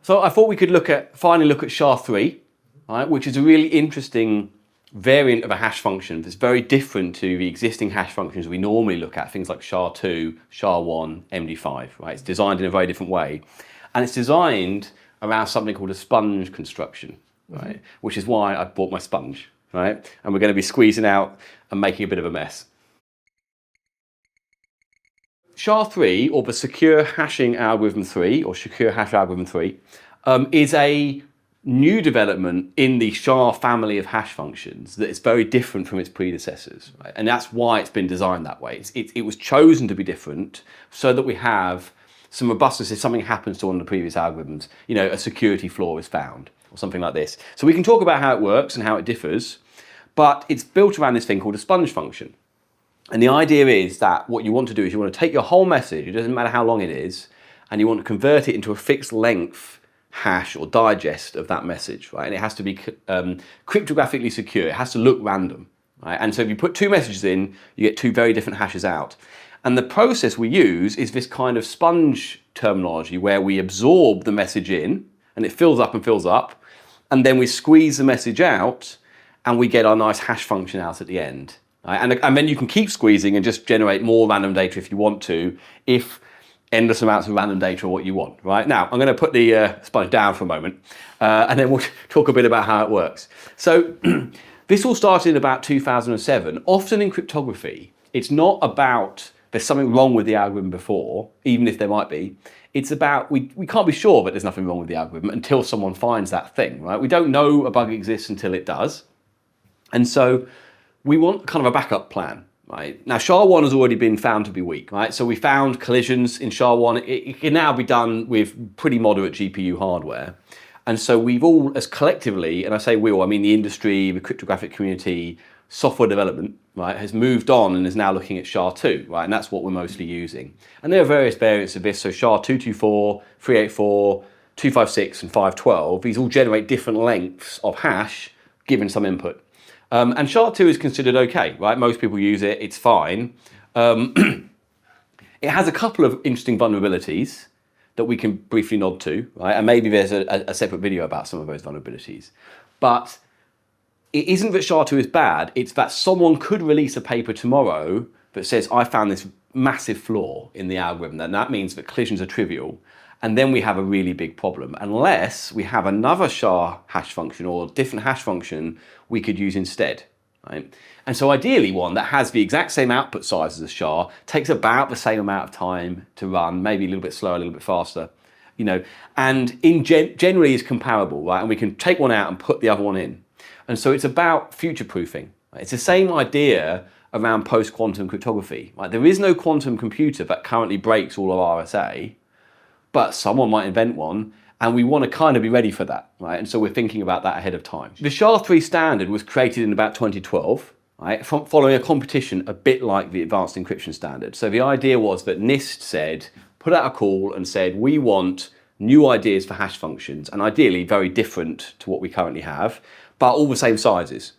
So I thought we could finally look at SHA3, right, which is a really interesting variant of a hash function that's very different to the existing hash functions we normally look at, things like SHA2, SHA1, MD5, right? It's designed in a very different way. And it's designed around something called a sponge construction, right? Which is why I bought my sponge, right? And we're going to be squeezing out and making a bit of a mess. SHA3, or the Secure Hashing Algorithm 3, or Secure Hash Algorithm 3, is a new development in the SHA family of hash functions that is very different from its predecessors, right? And that's why it's been designed that way. It was chosen to be different so that we have some robustness if something happens to one of the previous algorithms. You know, a security flaw is found, or something like this. So we can talk about how it works and how it differs, but it's built around this thing called a sponge function. And the idea is that what you want to do is you want to take your whole message, it doesn't matter how long it is, and you want to convert it into a fixed length hash or digest of that message, right? And it has to be cryptographically secure. It has to look random, right? And so if you put two messages in, you get two very different hashes out. And the process we use is this kind of sponge terminology where we absorb the message in and it fills up, and then we squeeze the message out and we get our nice hash function out at the end. Right? And then you can keep squeezing and just generate more random data if you want to, if endless amounts of random data are what you want. Right? Now, I'm going to put the sponge down for a moment, and then we'll talk a bit about how it works. So this all started in about 2007. Often in cryptography, it's not about there's something wrong with the algorithm before, even if there might be. It's about, we can't be sure that there's nothing wrong with the algorithm until someone finds that thing, right? We don't know a bug exists until it does. And so we want kind of a backup plan, right? Now, SHA1 has already been found to be weak, right? So we found collisions in SHA1. It can now be done with pretty moderate GPU hardware. And so we've all, as collectively, and I say we all, I mean the industry, the cryptographic community, software development, right, has moved on and is now looking at SHA2, right? And that's what we're mostly using. And there are various variants of this. So SHA224, 384, 256, and 512. These all generate different lengths of hash given some input. And SHA2 is considered okay, right? Most people use it, it's fine. It has a couple of interesting vulnerabilities that we can briefly nod to, right? And maybe there's a separate video about some of those vulnerabilities. But it isn't that SHA2 is bad, it's that someone could release a paper tomorrow that says, I found this massive flaw in the algorithm, and that means that collisions are trivial. And then we have a really big problem, unless we have another SHA hash function or different hash function we could use instead, right? And so ideally one that has the exact same output size as a SHA, takes about the same amount of time to run, maybe a little bit slower, a little bit faster, you know, and generally is comparable, right? And we can take one out and put the other one in. And so it's about future-proofing. Right? It's the same idea around post-quantum cryptography, right? There is no quantum computer that currently breaks all of RSA, but someone might invent one, and we want to kind of be ready for that, right? And so we're thinking about that ahead of time. The SHA3 standard was created in about 2012, right? Following a competition a bit like the advanced encryption standard. So the idea was that NIST said, put out a call and said, we want new ideas for hash functions, and ideally very different to what we currently have, but all the same sizes.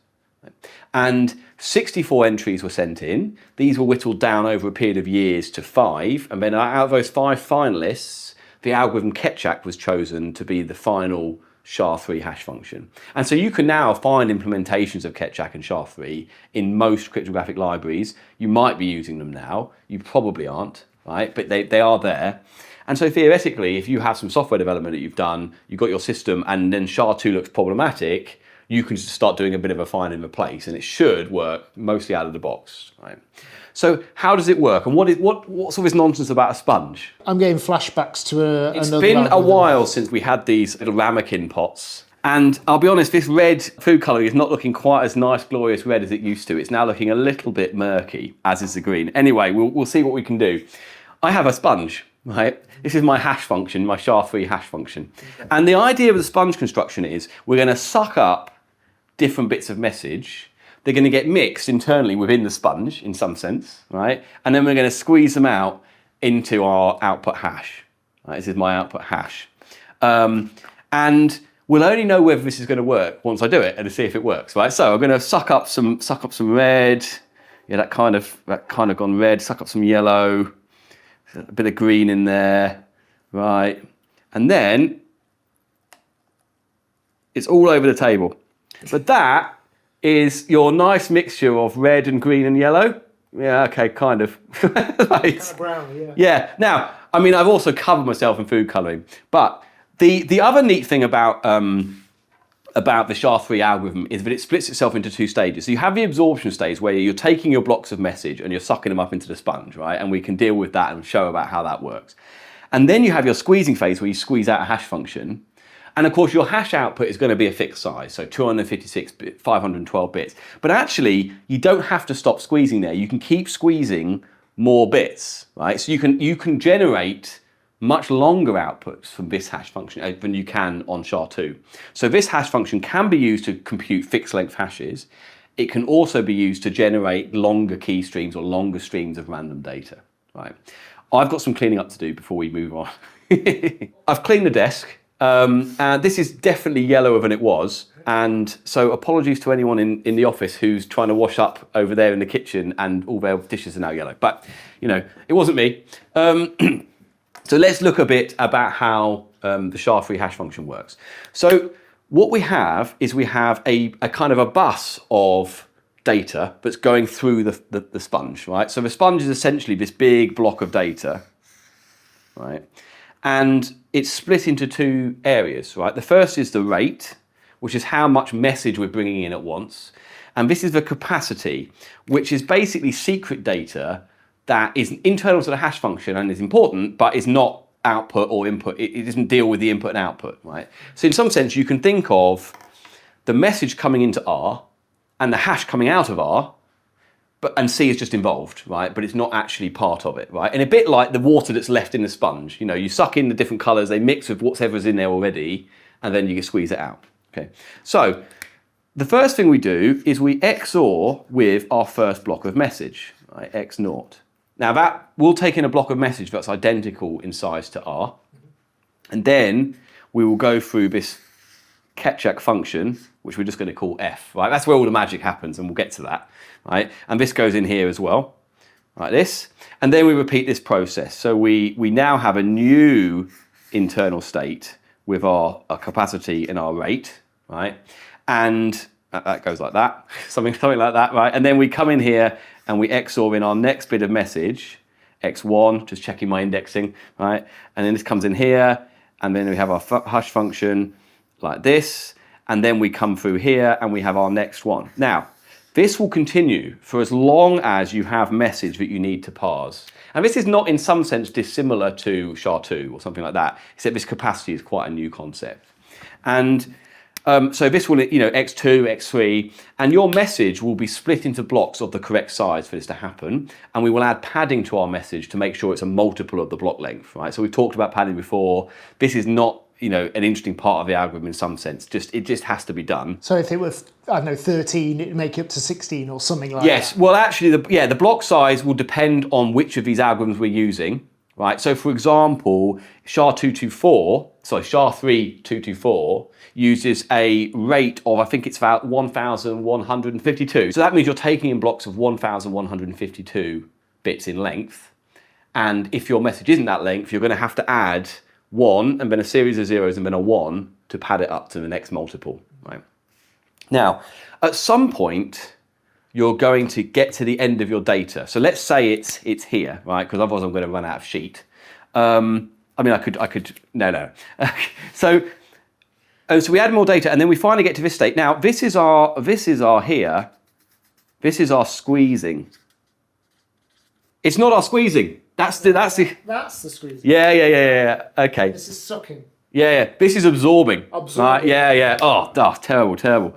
And 64 entries were sent in. These were whittled down over a period of years to 5, and then out of those 5 finalists, the algorithm Keccak was chosen to be the final SHA3 hash function. And so you can now find implementations of Keccak and SHA3 in most cryptographic libraries. You might be using them now. You probably aren't, right? But they are there. And so theoretically, if you have some software development that you've done, you've got your system, and then SHA2 looks problematic, you can just start doing a bit of a find and replace, and it should work mostly out of the box, right? So how does it work, and what's all this nonsense about a sponge? I'm getting flashbacks to another. It's been a while since we had these little ramekin pots, and I'll be honest, this red food colouring is not looking quite as nice, glorious red as it used to. It's now looking a little bit murky, as is the green. Anyway, we'll see what we can do. I have a sponge, right? This is my hash function, my SHA3 hash function. Okay. And the idea of the sponge construction is we're going to suck up different bits of message. They're going to get mixed internally within the sponge in some sense, right? And then we're going to squeeze them out into our output hash. Right? This is my output hash. And we'll only know whether this is going to work once I do it and to see if it works, right? So I'm going to suck up some red. Yeah, that kind of gone red. Suck up some yellow. A bit of green in there, right? And then It's all over the table. But that is your nice mixture of red and green and yellow. Yeah, okay, kind of. Right. Kind of brown, yeah. Yeah. Now, I mean, I've also covered myself in food colouring, but the other neat thing about the SHA3 algorithm is that it splits itself into two stages. So you have the absorption stage where you're taking your blocks of message and you're sucking them up into the sponge, right? And we can deal with that and show about how that works. And then you have your squeezing phase where you squeeze out a hash function. And of course, your hash output is going to be a fixed size, so 256 bits, 512 bits. But actually, you don't have to stop squeezing there. You can keep squeezing more bits, right? So you can generate much longer outputs from this hash function than you can on SHA2. So this hash function can be used to compute fixed length hashes. It can also be used to generate longer key streams or longer streams of random data, right? I've got some cleaning up to do before we move on. I've cleaned the desk. And this is definitely yellower than it was, and so apologies to anyone in the office who's trying to wash up over there in the kitchen and all their dishes are now yellow, but you know, it wasn't me. So let's look a bit about how the SHA3 hash function works. So what we have is we have a kind of a bus of data that's going through the sponge, right? So the sponge is essentially this big block of data, right? And it's split into two areas, right? The first is the rate, which is how much message we're bringing in at once. And this is the capacity, which is basically secret data that is internal to the hash function and is important, but is not output or input. It doesn't deal with the input and output, right? So in some sense, you can think of the message coming into R and the hash coming out of R, and C is just involved, right? But it's not actually part of it, right? And a bit like the water that's left in the sponge. You know, you suck in the different colours, they mix with whatever's in there already, and then you can squeeze it out, okay? So the first thing we do is we XOR with our first block of message, right? X naught. Now that will take in a block of message that's identical in size to R, and then we will go through this Keccak function, which we're just going to call F, right? That's where all the magic happens, and we'll get to that, right? And this goes in here as well, like this. And then we repeat this process. So we now have a new internal state with our capacity and our rate, right? And that goes like that, something like that, right? And then we come in here and we XOR in our next bit of message, X1, just checking my indexing, right? And then this comes in here, and then we have our hash function like this, and then we come through here and we have our next one. Now, this will continue for as long as you have message that you need to parse. And this is not in some sense dissimilar to SHA2 or something like that, except this capacity is quite a new concept. And so this will, you know, X2, X3, and your message will be split into blocks of the correct size for this to happen. And we will add padding to our message to make sure it's a multiple of the block length, right? So we've talked about padding before. This is not, you know, an interesting part of the algorithm in some sense. It just has to be done. So if it were, I don't know, 13, it'd make it up to 16 or something like that? Yes, well actually, the block size will depend on which of these algorithms we're using, right? So for example, SHA3 uses a rate of, I think it's about 1,152. So that means you're taking in blocks of 1,152 bits in length. And if your message isn't that length, you're going to have to add 1 and then a series of zeros and then a 1 to pad it up to the next multiple, right? Now, at some point, you're going to get to the end of your data. So let's say it's here, right? Because otherwise I'm going to run out of sheet. I mean, I could, no. So we add more data and then we finally get to this state. Now, this is our here. This is our squeezing. It's not our squeezing. That's the squeezing. Yeah. Okay. This is sucking. Yeah. This is absorbing. Right? Yeah. Oh, terrible. Right.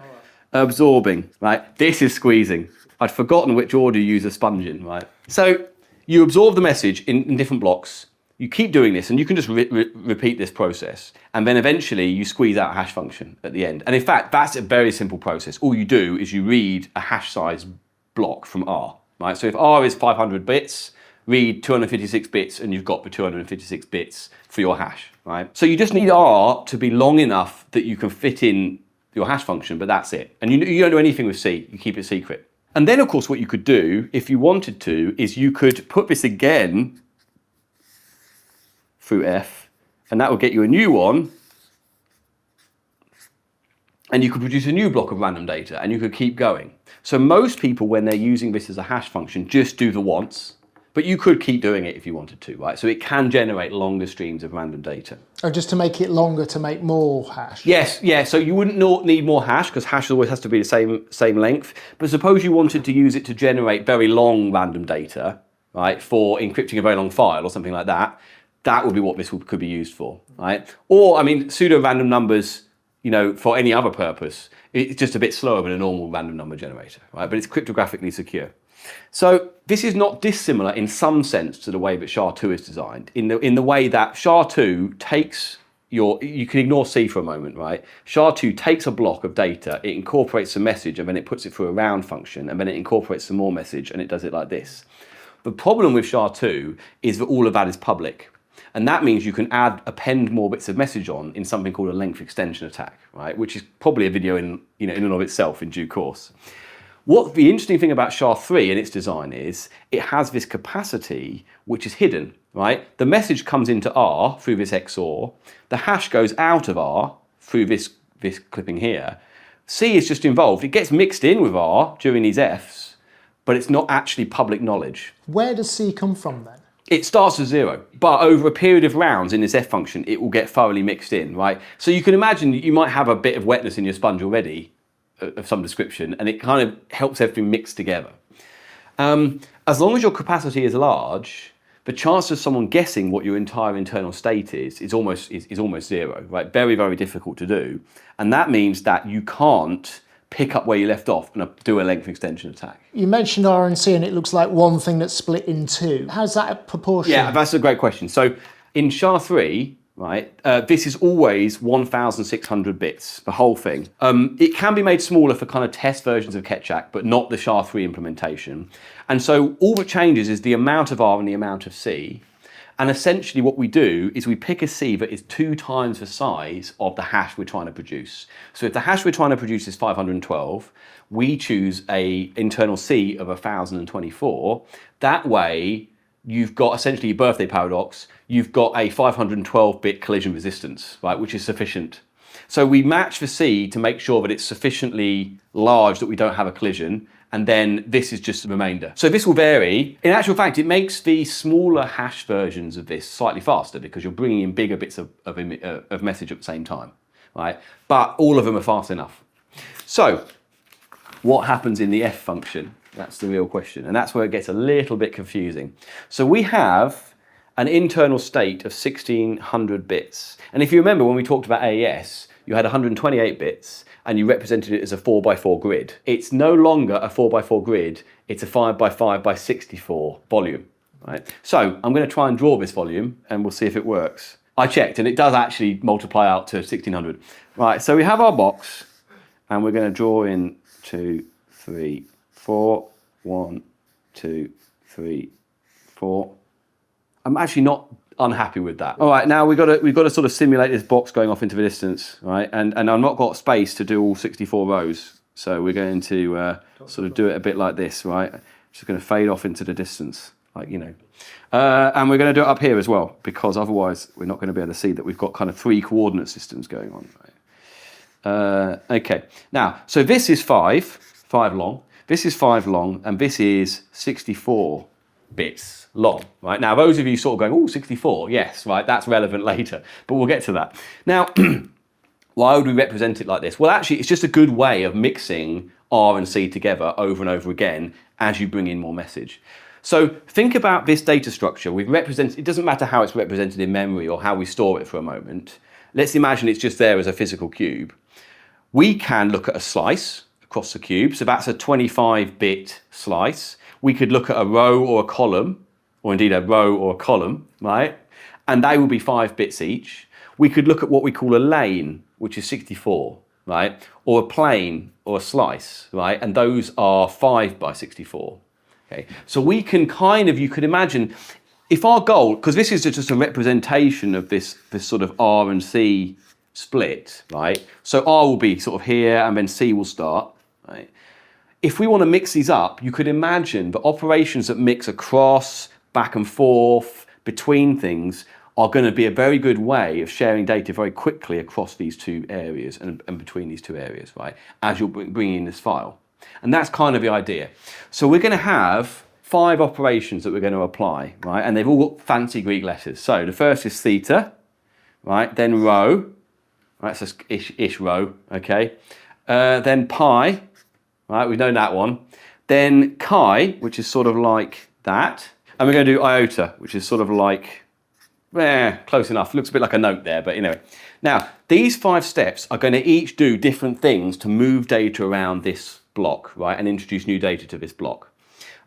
Absorbing. Right. This is squeezing. I'd forgotten which order you use a sponge in. Right. So you absorb the message in different blocks. You keep doing this, and you can just repeat this process, and then eventually you squeeze out a hash function at the end. And in fact, that's a very simple process. All you do is you read a hash size block from R. Right. So if R is 500 bits. Read 256 bits and you've got the 256 bits for your hash, right? So you just need R to be long enough that you can fit in your hash function, but that's it. And you don't do anything with C, you keep it secret. And then of course what you could do, if you wanted to, is you could put this again through F, and that will get you a new one. and you could produce a new block of random data, and you could keep going. So most people, when they're using this as a hash function, just do the once, but you could keep doing it if you wanted to, right? So it can generate longer streams of random data. Oh, just to make it longer, to make more hash? Yes, yeah, so you wouldn't need more hash, because hash always has to be the same length, but suppose you wanted to use it to generate very long random data, right, for encrypting a very long file or something like that, that would be what this could be used for, right? Or, I mean, pseudo-random numbers, you know, for any other purpose, it's just a bit slower than a normal random number generator, right? But it's cryptographically secure. So this is not dissimilar in some sense to the way that SHA-2 is designed, in the way that SHA-2 takes you can ignore C for a moment, right? SHA-2 takes a block of data, it incorporates a message, and then it puts it through a round function, and then it incorporates some more message, and it does it like this. The problem with SHA-2 is that all of that is public. And that means you can append more bits of message on in something called a length extension attack, right? Which is probably a video in and of itself in due course. What the interesting thing about SHA-3 and its design is, it has this capacity which is hidden, right? The message comes into R through this XOR, the hash goes out of R through this clipping here. C is just involved, it gets mixed in with R during these Fs, but it's not actually public knowledge. Where does C come from then? It starts as 0, but over a period of rounds in this F function, it will get thoroughly mixed in, right? So you can imagine you might have a bit of wetness in your sponge already of some description, and it kind of helps everything mix together. As long as your capacity is large, the chance of someone guessing what your entire internal state is almost 0, right? Very, very difficult to do. And that means that you can't pick up where you left off and do a length extension attack. You mentioned R and C, and it looks like one thing that's split in two. How's that a proportion? Yeah, that's a great question. So in SHA-3, right, this is always 1,600 bits, the whole thing. It can be made smaller for kind of test versions of Keccak, but not the SHA-3 implementation. And so all that changes is the amount of R and the amount of C. And essentially what we do is we pick a C that is 2 times the size of the hash we're trying to produce. So if the hash we're trying to produce is 512, we choose a internal C of 1,024. That way, you've got essentially your birthday paradox, you've got a 512-bit collision resistance, right, which is sufficient. So we match the C to make sure that it's sufficiently large that we don't have a collision, and then this is just the remainder. So this will vary. In actual fact, it makes the smaller hash versions of this slightly faster because you're bringing in bigger bits of message at the same time, right? But all of them are fast enough. So what happens in the F function? That's the real question, and that's where it gets a little bit confusing. So we have an internal state of 1,600 bits. And if you remember when we talked about AES, you had 128 bits, and you represented it as a 4x4 grid. It's no longer a 4x4 grid, it's a 5x5x64 volume, right? So I'm going to try and draw this volume, and we'll see if it works. I checked, and it does actually multiply out to 1,600. Right, so we have our box, and we're going to draw in 2, 3, 4, 1, 2, 3, 4. I'm actually not unhappy with that. All right, now we've got to sort of simulate this box going off into the distance, right? And I've not got space to do all 64 rows, so we're going to sort of do it a bit like this, right? Just going to fade off into the distance, like, you know. And we're going to do it up here as well, because otherwise we're not going to be able to see that we've got kind of 3 coordinate systems going on, right? Okay, now, so this is 5 long, this is 5 long, and this is 64 bits long, right? Now, those of you sort of going, oh, 64, yes, right, that's relevant later, but we'll get to that. Now, why would we represent it like this? Well, actually, it's just a good way of mixing R and C together over and over again as you bring in more message. So think about this data structure. We've represented, it doesn't matter how it's represented in memory or how we store it for a moment. Let's imagine it's just there as a physical cube. We can look at a slice across the cube, so that's a 25-bit slice. We could look at a row or a column, or indeed a row or a column, right? And they will be 5 bits each. We could look at what we call a lane, which is 64, right? Or a plane or a slice, right? And those are 5 by 64. Okay. So we can kind of, you could imagine, if our goal, because this is just a representation of this sort of R and C split, right? So R will be sort of here and then C will start, right? If we want to mix these up, you could imagine the operations that mix across, back and forth, between things are going to be a very good way of sharing data very quickly across these two areas and between these two areas, right, as you're bringing in this file. And that's kind of the idea. So we're going to have 5 operations that we're going to apply, right, and they've all got fancy Greek letters. So the first is theta, right, then rho, right, so ish rho, okay, then pi, right, we've known that one, then chi, which is sort of like that, and we're going to do iota, which is sort of like, close enough, looks a bit like a note there, but anyway. Now, these 5 steps are going to each do different things to move data around this block, right, and introduce new data to this block.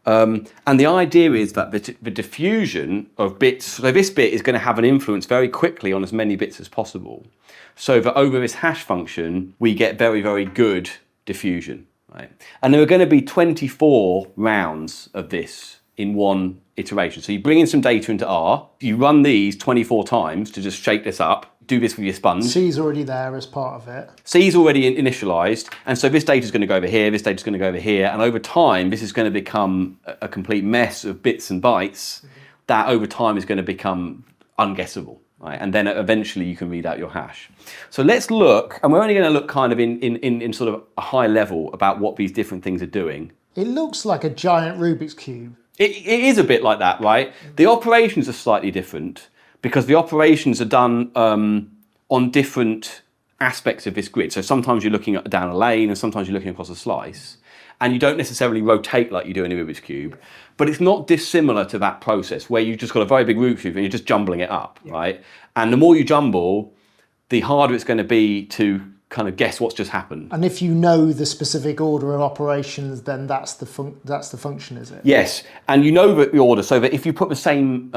And the idea is that the diffusion of bits, so this bit is going to have an influence very quickly on as many bits as possible, so that over this hash function, we get very, very good diffusion, right? And there are going to be 24 rounds of this in one iteration. So you bring in some data into R, you run these 24 times to just shake this up, do this with your sponge. C's already there as part of it. C's already initialized, and so this data is going to go over here, this data is going to go over here, and over time this is going to become a complete mess of bits and bytes that over time is going to become unguessable, right? And then eventually you can read out your hash. So let's look, and we're only going to look kind of in sort of a high level about what these different things are doing. It looks like a giant Rubik's Cube. It is a bit like that, right? The operations are slightly different because the operations are done on different aspects of this grid. So sometimes you're looking down a lane and sometimes you're looking across a slice, and you don't necessarily rotate like you do in a Rubik's Cube, but it's not dissimilar to that process where you've just got a very big Rubik's Cube and you're just jumbling it up, right? And the more you jumble, the harder it's going to be to kind of guess what's just happened. And if you know the specific order of operations, then that's the function, is it? Yes, and you know the order, so that if you put the same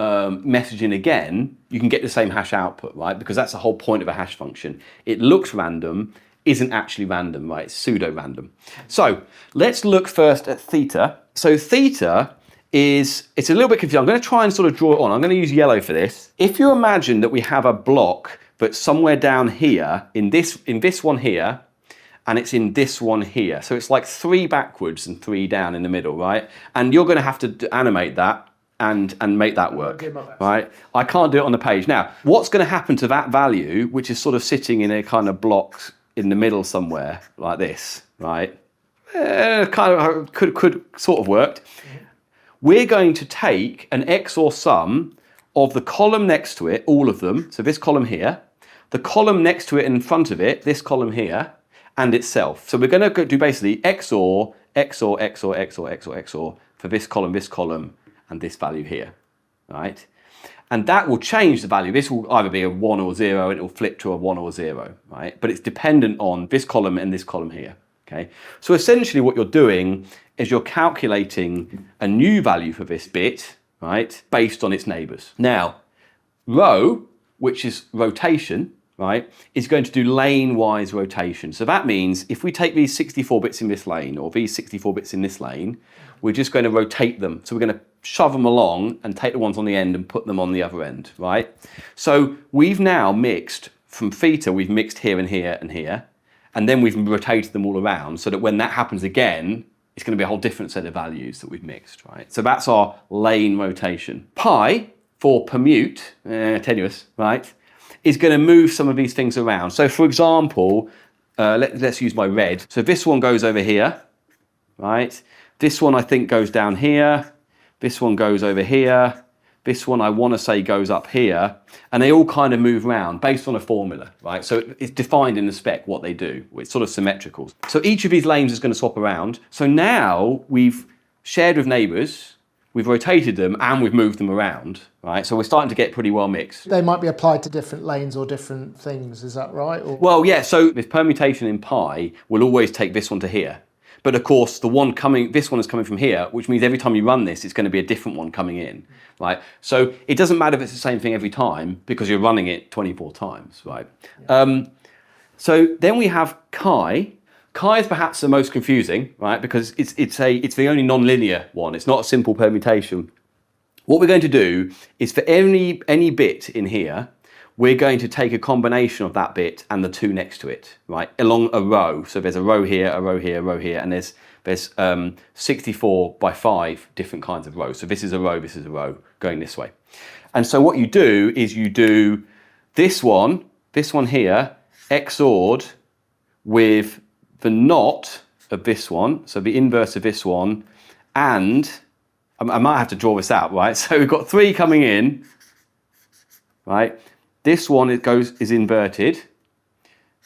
message in again, you can get the same hash output, right? Because that's the whole point of a hash function. It looks random, isn't actually random, right? It's pseudo-random. So let's look first at theta. So theta it's a little bit confusing. I'm going to try and sort of draw it on. I'm going to use yellow for this. If you imagine that we have a block but somewhere down here, in this one here, and it's in this one here. So it's like 3 backwards and 3 down in the middle, right? And you're going to have to animate that and make that work, right? I can't do it on the page. Now, what's going to happen to that value, which is sort of sitting in a kind of block in the middle somewhere, like this, right? Kind of could sort of worked. We're going to take an XOR sum of the column next to it, all of them, so this column here, the column next to it and in front of it, this column here, and itself. So we're going to do basically XOR, XOR, XOR, XOR, XOR, XOR for this column, and this value here, right? And that will change the value. This will either be a 1 or 0, and it will flip to a 1 or 0, right? But it's dependent on this column and this column here, okay? So essentially what you're doing is you're calculating a new value for this bit, right, based on its neighbours. Now, rho, which is rotation, right, is going to do lane-wise rotation. So that means if we take these 64 bits in this lane or these 64 bits in this lane, we're just going to rotate them. So we're going to shove them along and take the ones on the end and put them on the other end, right? So we've now mixed, from theta, we've mixed here and here and here, and then we've rotated them all around so that when that happens again, it's going to be a whole different set of values that we've mixed, right? So that's our lane rotation. Pi, for permute, tenuous, right, is going to move some of these things around. So for example, let's use my red. So this one goes over here, right? This one I think goes down here. This one goes over here. This one I want to say goes up here. And they all kind of move around based on a formula, right? So it's defined in the spec what they do. It's sort of symmetrical. So each of these lanes is going to swap around. So now we've shared with neighbours, we've rotated them, and we've moved them around, right? So we're starting to get pretty well mixed. They might be applied to different lanes or different things, is that right? Or... Well, yeah, so this permutation in pi will always take this one to here. But of course, this one is coming from here, which means every time you run this, it's going to be a different one coming in, right? So it doesn't matter if it's the same thing every time because you're running it 24 times, right? Yeah. So then we have chi. Chi is perhaps the most confusing, right? Because it's the only nonlinear one. It's not a simple permutation. What we're going to do is for any bit in here, we're going to take a combination of that bit and the 2 next to it, right, along a row. So there's a row here, a row here, a row here, and there's 64 by 5 different kinds of rows. So this is a row going this way. And so what you do is you do this one here, XOR'd with the not of this one, so the inverse of this one, and I might have to draw this out, right? So we've got 3 coming in, right? This one is inverted.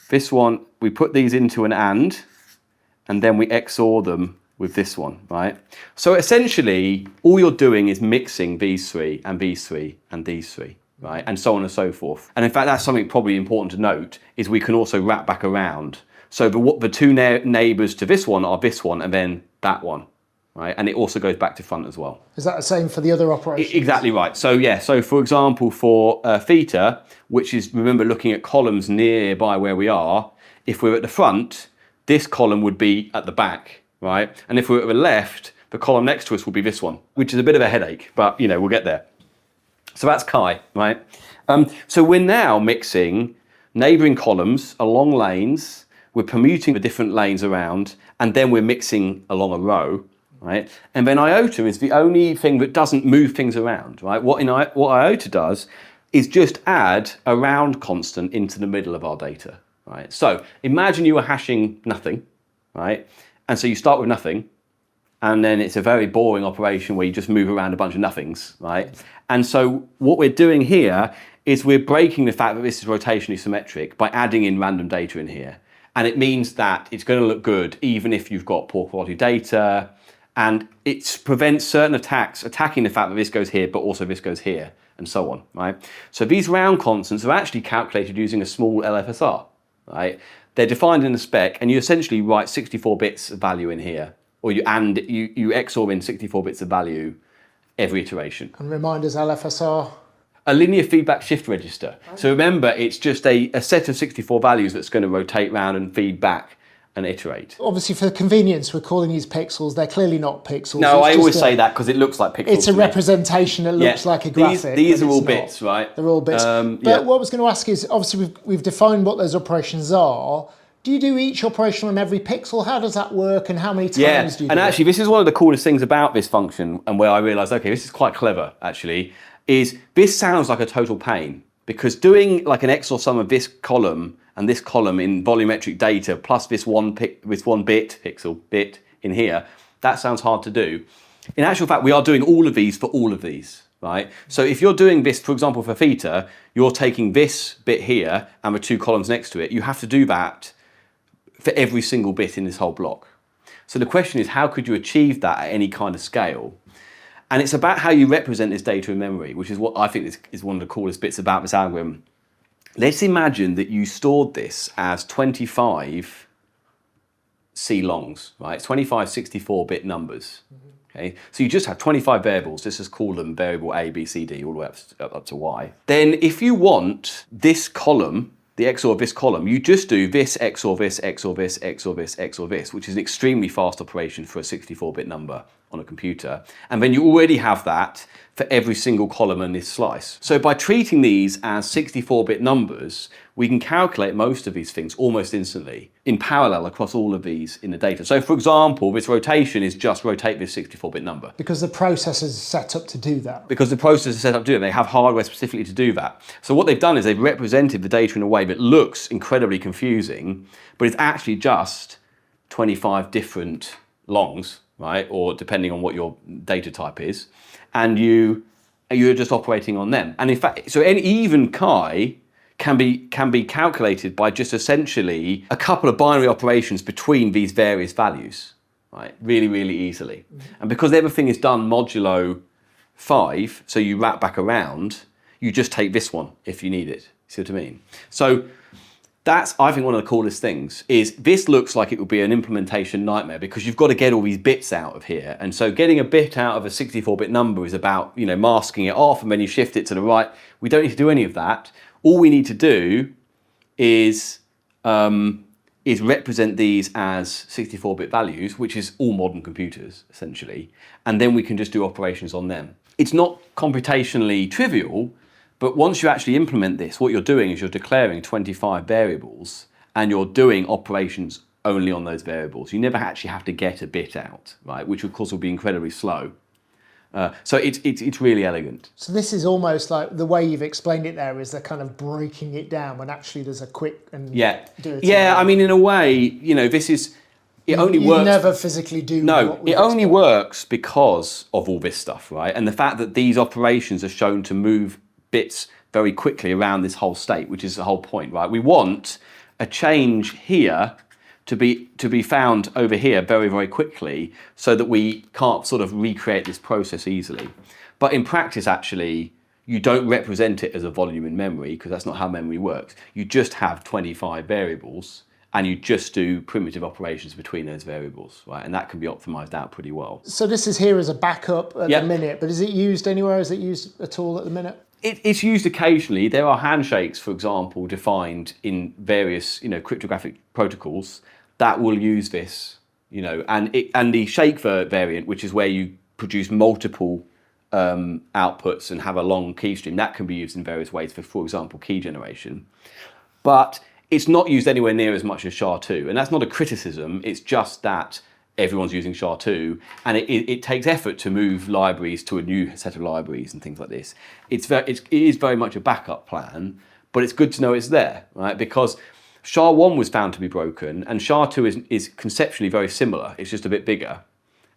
This one, we put these into an and then we XOR them with this one, right? So essentially, all you're doing is mixing these 3 and these 3 and these 3, right? And so on and so forth. And in fact, that's something probably important to note, is we can also wrap back around. So the 2 neighbours to this one are this one and then that one, right? And it also goes back to front as well. Is that the same for the other operations? Exactly right. So yeah, so for example, for theta, which is, remember, looking at columns nearby where we are, if we're at the front, this column would be at the back, right? And if we're at the left, the column next to us will be this one, which is a bit of a headache, but we'll get there. So that's chi, right? So we're now mixing neighbouring columns along lanes, we're permuting the different lanes around, and then we're mixing along a row, right? And then iota is the only thing that doesn't move things around, right? What iota does is just add a round constant into the middle of our data, right? So imagine you were hashing nothing, right? And so you start with nothing, and then it's a very boring operation where you just move around a bunch of nothings, right? And so what we're doing here is we're breaking the fact that this is rotationally symmetric by adding in random data in here. And it means that it's going to look good even if you've got poor quality data, and it prevents certain attacks attacking the fact that this goes here, but also this goes here, and so on, right? So these round constants are actually calculated using a small LFSR, right? They're defined in the spec, and you essentially write 64 bits of value in here, or you XOR in 64 bits of value every iteration. And remind us, LFSR? A linear feedback shift register. So remember, it's just a set of 64 values that's going to rotate round and feed back and iterate. Obviously, for convenience, we're calling these pixels. They're clearly not pixels. No, I always say that because it looks like pixels. It's a representation that looks like a graphic. These are all bits, right? They're all bits. But what I was going to ask is, obviously, we've defined what those operations are. Do you do each operation on every pixel? How does that work, and how many times do you do it? And actually, this is one of the coolest things about this function, and where I realised, okay, this is quite clever, actually, is this sounds like a total pain, because doing like an XOR sum of this column and this column in volumetric data plus this one bit in here, that sounds hard to do. In actual fact, we are doing all of these for all of these, right? So if you're doing this, for example, for theta, you're taking this bit here and the 2 columns next to it. You have to do that for every single bit in this whole block. So the question is, how could you achieve that at any kind of scale? And it's about how you represent this data in memory, which is what I think is one of the coolest bits about this algorithm. Let's imagine that you stored this as 25 C longs, right? It's 25 64-bit numbers. Okay, so you just have 25 variables. Let's just call them variable A, B, C, D, all the way up to Y. Then if you want this column, the XOR of this column, you just do this XOR this, XOR this, XOR this, XOR this, which is an extremely fast operation for a 64-bit number on a computer. And then you already have that for every single column in this slice. So by treating these as 64-bit numbers, we can calculate most of these things almost instantly in parallel across all of these in the data. So for example, this rotation is just rotate this 64-bit number. Because the processor is set up to do that. Because the processor is set up to do it. They have hardware specifically to do that. So what they've done is they've represented the data in a way that looks incredibly confusing, but it's actually just 25 different longs, right? Or depending on what your data type is, and you're just operating on them. And in fact, so any even chi can be calculated by just essentially a couple of binary operations between these various values, right? Really, really easily. And because everything is done modulo 5, so you wrap back around, you just take this one if you need it. See what I mean? So that's, I think, one of the coolest things is this looks like it would be an implementation nightmare because you've got to get all these bits out of here. And so getting a bit out of a 64-bit number is about, masking it off, and then you shift it to the right. We don't need to do any of that. All we need to do is represent these as 64-bit values, which is all modern computers, essentially. And then we can just do operations on them. It's not computationally trivial, but once you actually implement this, what you're doing is you're declaring 25 variables and you're doing operations only on those variables. You never actually have to get a bit out, right? Which of course will be incredibly slow. So it's really elegant. So this is almost like the way you've explained it there is they're kind of breaking it down when actually there's a quick and do it. Yeah, I mean, in a way, this is, only works. You never physically do. No, it only works because of all this stuff, right? And the fact that these operations are shown to move bits very quickly around this whole state, which is the whole point, right? We want a change here to be found over here very, very quickly so that we can't sort of recreate this process easily. But in practice, actually, you don't represent it as a volume in memory because that's not how memory works. You just have 25 variables and you just do primitive operations between those variables, right? And that can be optimized out pretty well. So this is here as a backup at the minute, but is it used anywhere? Is it used at all at the minute? It's used occasionally. There are handshakes, for example, defined in various, cryptographic protocols that will use this, and the shake variant, which is where you produce multiple outputs and have a long key stream, that can be used in various ways for example, key generation. But it's not used anywhere near as much as SHA2, and that's not a criticism. It's just that everyone's using SHA2, and it takes effort to move libraries to a new set of libraries and things like this. It is very much a backup plan, but it's good to know it's there, right? Because SHA1 was found to be broken, and SHA2 is conceptually very similar. It's just a bit bigger.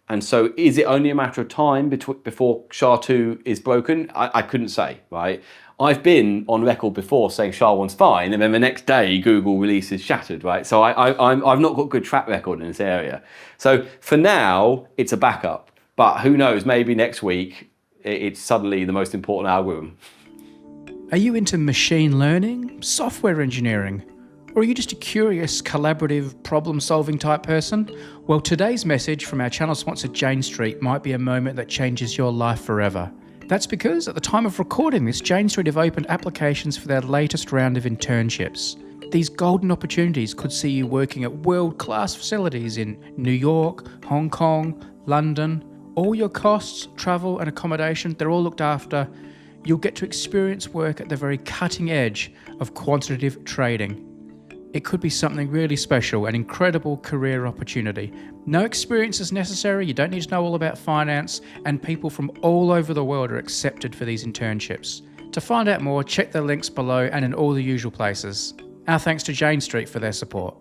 And so is it only a matter of time before SHA2 is broken? I couldn't say, right? I've been on record before saying SHA1's fine, and then the next day Google releases Shattered, right? So I've not got good track record in this area. So for now, it's a backup. But who knows, maybe next week it's suddenly the most important algorithm. Are you into machine learning, software engineering? Or are you just a curious, collaborative, problem-solving type person? Well, today's message from our channel sponsor Jane Street might be a moment that changes your life forever. That's because at the time of recording this, Jane Street have opened applications for their latest round of internships. These golden opportunities could see you working at world-class facilities in New York, Hong Kong, London. All your costs, travel and accommodation, they're all looked after. You'll get to experience work at the very cutting edge of quantitative trading. It could be something really special, an incredible career opportunity. No experience is necessary, you don't need to know all about finance, and people from all over the world are accepted for these internships. To find out more, check the links below and in all the usual places. Our thanks to Jane Street for their support.